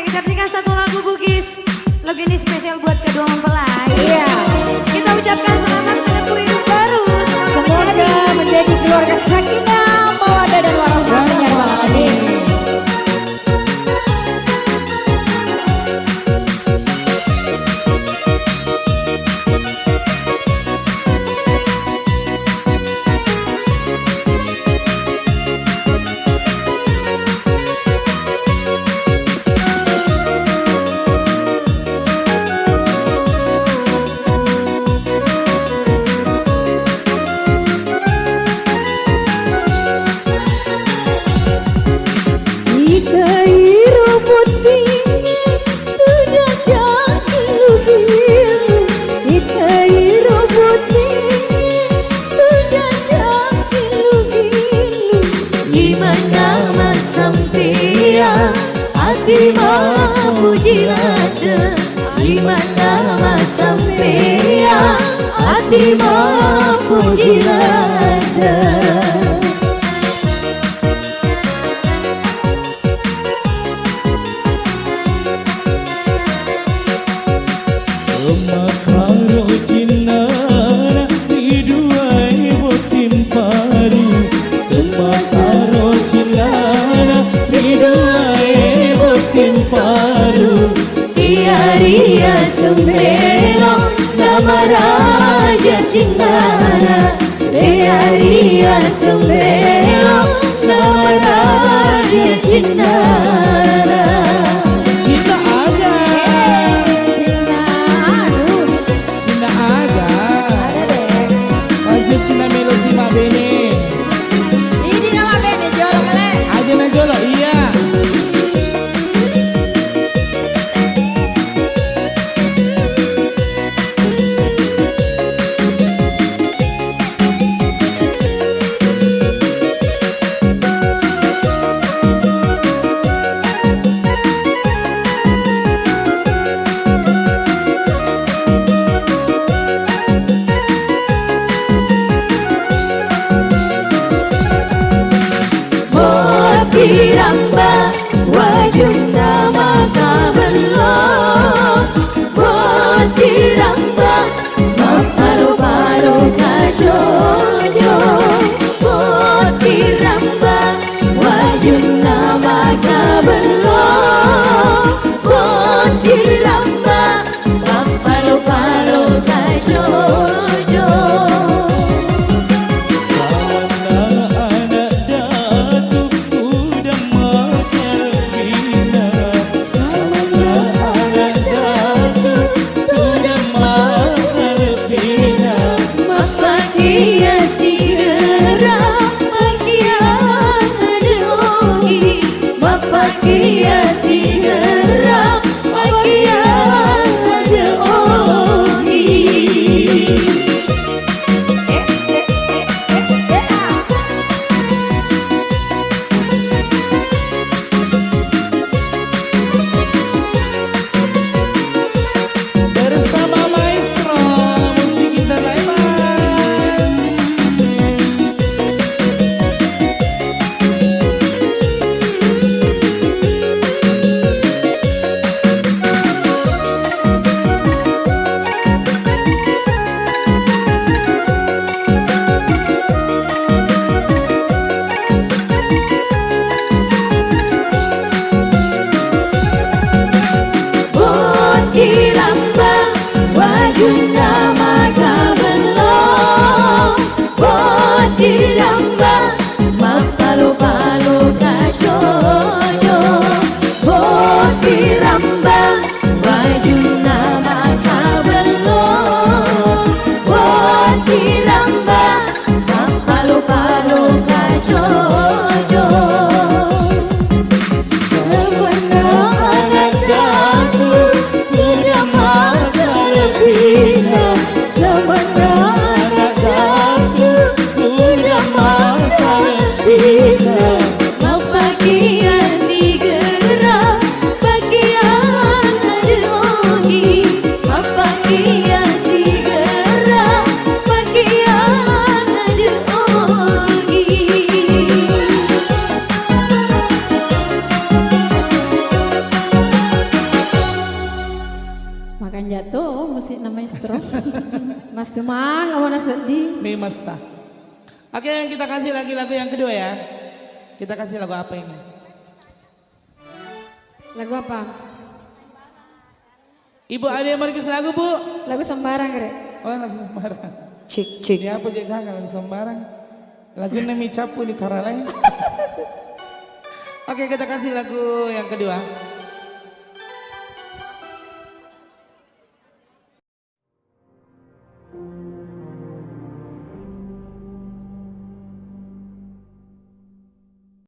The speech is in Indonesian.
kita berikan satu lagu Bugis. Lagu ini spesial buat kedua mempelai. Iya. Kita ucapkan selamat menempuh hidup baru. Semoga menjadi keluarga sakinah, mawaddah dan warahmah. Amin. Hati memuji lada, di mana sampai hati memuji lada. Makaro cinara riduai botim paru, makaro cinara riduai botim paru. Ria sembelo nama raja cinara, ria sembelo nama raja cinara. Cinta aja, Cinta, cinta aja. ada deh. Maksud cinta melosi ma bene. Ini nama band jolo melek. Aja na jolo iya. Kiramba wajuna maka belum Kiramba mapalu-palu kajojo Kiramba wajuna maka belum Kiramba mapalu-palu kajojo. Sana anak datuk udah makan gina, Semangat warna sedih. Memasa. Oke, yang kita kasih lagi lagu yang kedua ya. Kita kasih lagu apa ini? Lagu apa? Ibu ada yang mau request lagu, Bu? Lagu sembarang, Rek. Oh, lagu sembarang. Cik. Ini apa juga lagu sembarang? Lagu Nemi Capu di Karalai. Oke, kita kasih lagu yang kedua.